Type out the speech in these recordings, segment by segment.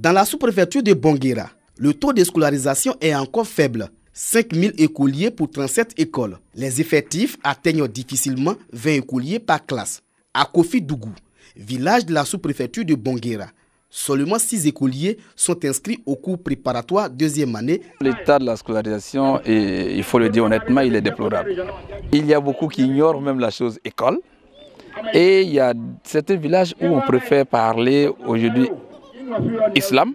Dans la sous-préfecture de Bonguera, le taux de scolarisation est encore faible. 5 000 écoliers pour 37 écoles. Les effectifs atteignent difficilement 20 écoliers par classe. À Kofi-Dougou, village de la sous-préfecture de Bonguera, seulement 6 écoliers sont inscrits au cours préparatoire deuxième année. L'état de la scolarisation, et il faut le dire honnêtement, il est déplorable. Il y a beaucoup qui ignorent même la chose école. Et il y a certains villages où on préfère parler aujourd'hui islam,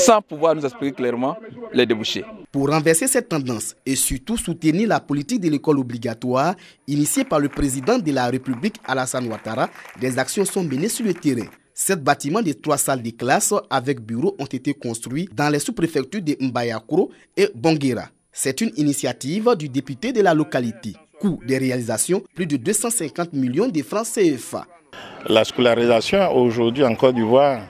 sans pouvoir nous expliquer clairement les débouchés. Pour renverser cette tendance et surtout soutenir la politique de l'école obligatoire initiée par le président de la République Alassane Ouattara, des actions sont menées sur le terrain. 7 bâtiments de 3 salles de classe avec bureaux ont été construits dans les sous-préfectures de Mbayakoro et Bonguera. C'est une initiative du député de la localité. Coût des réalisations, plus de 250 millions de francs CFA. La scolarisation aujourd'hui en Côte d'Ivoire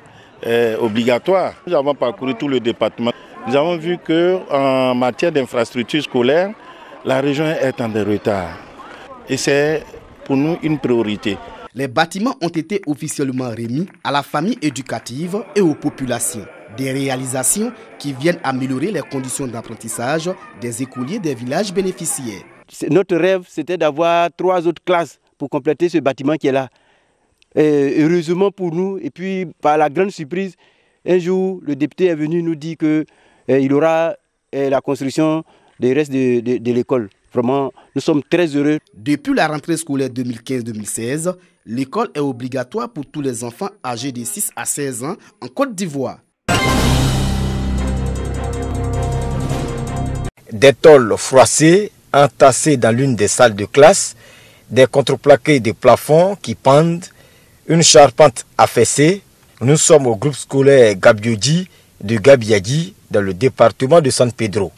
est obligatoire. Nous avons parcouru tout le département. Nous avons vu qu'en matière d'infrastructures scolaires, la région est en retard. Et c'est pour nous une priorité. Les bâtiments ont été officiellement remis à la famille éducative et aux populations. Des réalisations qui viennent améliorer les conditions d'apprentissage des écoliers des villages bénéficiaires. Notre rêve, c'était d'avoir 3 autres classes pour compléter ce bâtiment qui est là. Et heureusement pour nous, et puis par la grande surprise, un jour, le député est venu nous dire qu'il aura la construction des restes de l'école. Vraiment, nous sommes très heureux. Depuis la rentrée scolaire 2015-2016, l'école est obligatoire pour tous les enfants âgés de 6 à 16 ans en Côte d'Ivoire. Des tôles froissées entassées dans l'une des salles de classe, des contreplaqués de plafond qui pendent, une charpente affaissée. Nous sommes au groupe scolaire Gabiodji de Gabiadji dans le département de San Pedro.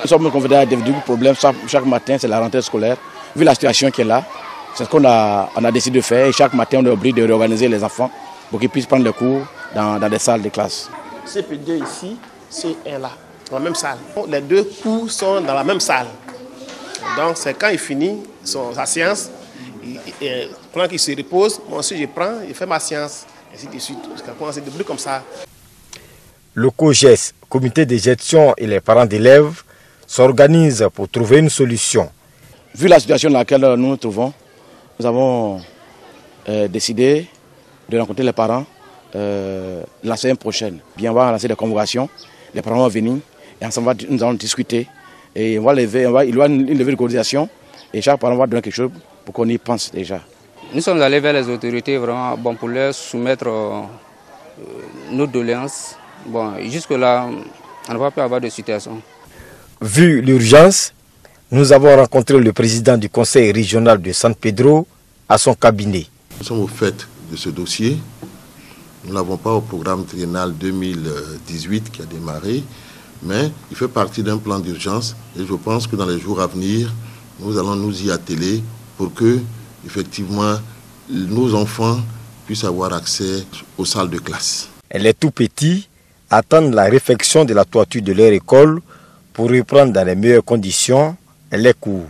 Nous sommes confrontés à des problèmes chaque matin, c'est la rentrée scolaire. Vu la situation qui est là, c'est ce qu'on a décidé de faire. Et chaque matin, on est obligé de réorganiser les enfants pour qu'ils puissent prendre les cours dans des salles de classe. CP2 ici, C1 là, dans la même salle. Les 2 cours sont dans la même salle. Donc c'est quand il finit sa séance, pendant qu'il se repose, moi aussi je prends, je fais ma séance, ainsi de suite. C'est devenu comme ça. Le COGES, comité de gestion et les parents d'élèves s'organisent pour trouver une solution. Vu la situation dans laquelle nous nous trouvons, nous avons décidé de rencontrer les parents la semaine prochaine. Bien, on va lancer des convocations, les parents vont venir et ensemble nous allons discuter. Et il va y avoir une levée de coordination et chaque parent va donner quelque chose pour qu'on y pense déjà. Nous sommes allés vers les autorités vraiment pour leur soumettre nos doléances. Jusque-là, on ne va pas avoir de situation. Vu l'urgence, nous avons rencontré le président du conseil régional de San Pedro à son cabinet. Nous sommes au fait de ce dossier. Nous ne l'avons pas au programme triennal 2018 qui a démarré, mais il fait partie d'un plan d'urgence et je pense que dans les jours à venir, nous allons nous y atteler pour que, effectivement, nos enfants puissent avoir accès aux salles de classe. Les tout petits attendent la réfection de la toiture de leur école pour reprendre dans les meilleures conditions les cours.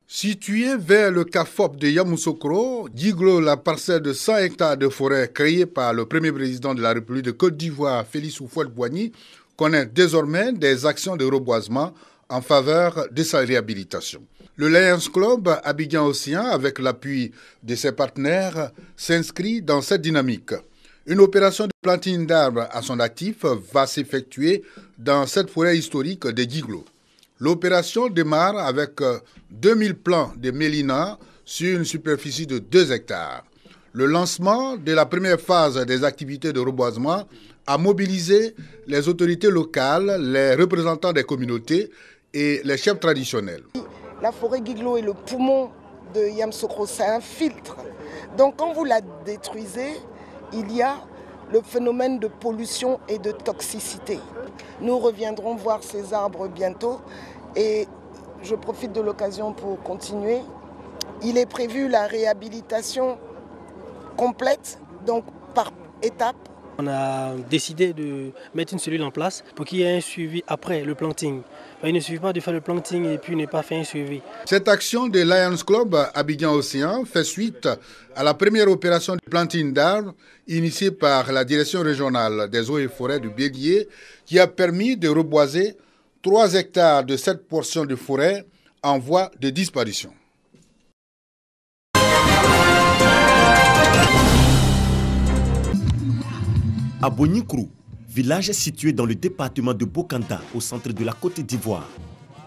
Situé vers le CAFOP de Yamoussoukro, Djiglo, la parcelle de 100 hectares de forêt créée par le premier président de la République de Côte d'Ivoire, Félix Houphouët-Boigny, connaît désormais des actions de reboisement en faveur de sa réhabilitation. Le Lions Club Abidjan-Océan, avec l'appui de ses partenaires, s'inscrit dans cette dynamique. Une opération de plantine d'arbres à son actif va s'effectuer dans cette forêt historique de Djiglo. L'opération démarre avec 2000 plants de mélina sur une superficie de 2 hectares. Le lancement de la première phase des activités de reboisement a mobilisé les autorités locales, les représentants des communautés et les chefs traditionnels. La forêt Djiglo est le poumon de Yamoussoukro, c'est un filtre. Donc quand vous la détruisez, il y a le phénomène de pollution et de toxicité. Nous reviendrons voir ces arbres bientôt et je profite de l'occasion pour continuer. Il est prévu la réhabilitation complète, donc par étapes, On a décidé de mettre une cellule en place pour qu'il y ait un suivi après le planting. Il ne suffit pas de faire le planting et puis ne pas faire un suivi. Cette action de Lions Club Abidjan-Océan fait suite à la première opération de planting d'arbres initiée par la direction régionale des eaux et forêts du Bélier qui a permis de reboiser 3 hectares de cette portion de forêt en voie de disparition. À Bonikrou, village situé dans le département de Bokanda, au centre de la Côte d'Ivoire,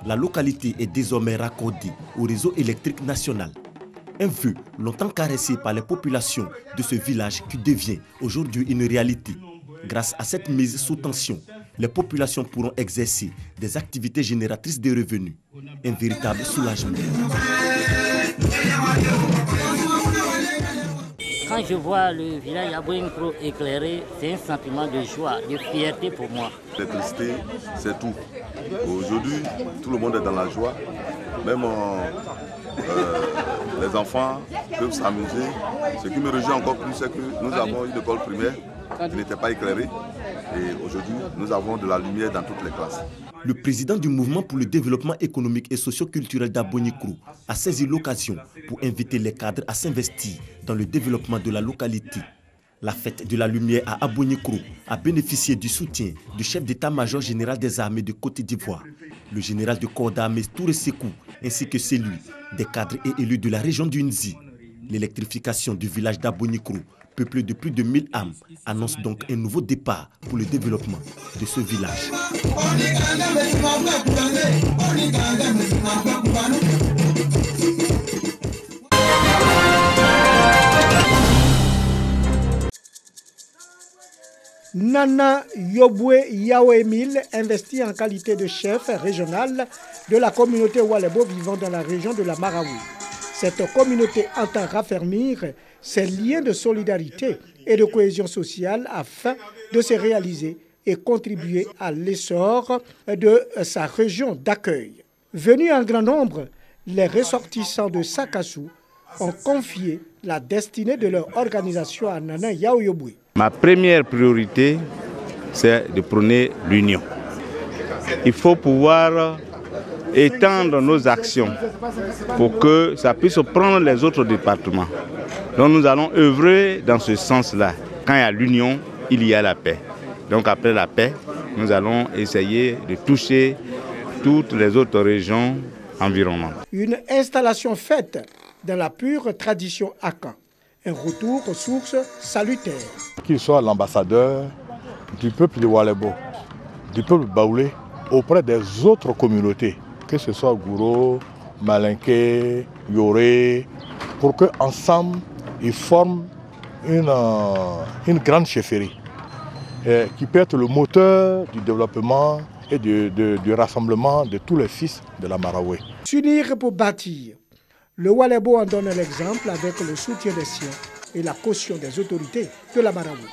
la localité est désormais raccordée au réseau électrique national. Un vœu longtemps caressé par les populations de ce village qui devient aujourd'hui une réalité. Grâce à cette mise sous tension, les populations pourront exercer des activités génératrices de revenus. Un véritable soulagement. Quand je vois le village à Bonikrou éclairé, c'est un sentiment de joie, de fierté pour moi. L'électricité, c'est tout. Aujourd'hui, tout le monde est dans la joie. Même les enfants peuvent s'amuser. Ce qui me réjouit encore plus, c'est que nous avons une école primaire qui n'était pas éclairée. Et aujourd'hui, nous avons de la lumière dans toutes les classes. Le président du mouvement pour le développement économique et socio-culturel d'Abonikrou a saisi l'occasion pour inviter les cadres à s'investir dans le développement de la localité. La fête de la lumière à Abonikrou a bénéficié du soutien du chef d'état-major général des armées de Côte d'Ivoire, le général de corps d'armée Touré Sekou, ainsi que celui des cadres et élus de la région du Nzi. L'électrification du village d'Abonikrou, peuplé de plus de 1000 âmes, annonce donc un nouveau départ pour le développement de ce village. Nana Yobwe Yao Emile investit en qualité de chef régional de la communauté Walebo vivant dans la région de la Marawi. Cette communauté entend raffermir ses liens de solidarité et de cohésion sociale afin de se réaliser et contribuer à l'essor de sa région d'accueil. Venus en grand nombre, les ressortissants de Sakassou ont confié la destinée de leur organisation à Nana Yao Yobwe. Ma première priorité, c'est de prôner l'union. Il faut pouvoir étendre nos actions pour que ça puisse prendre les autres départements. Donc nous allons œuvrer dans ce sens-là. Quand il y a l'union, il y a la paix. Donc après la paix, nous allons essayer de toucher toutes les autres régions environnantes. Une installation faite dans la pure tradition Akan. Un retour aux sources salutaires. Qu'il soit l'ambassadeur du peuple de Walebo, du peuple baoulé, auprès des autres communautés, que ce soit Gouro, Malinké, Yoré, pour qu'ensemble, ils forment une grande chefferie qui peut être le moteur du développement et du rassemblement de tous les fils de la Marawi. S'unir pour bâtir. Le Walebo en donne l'exemple avec le soutien des siens et la caution des autorités de la Marawi.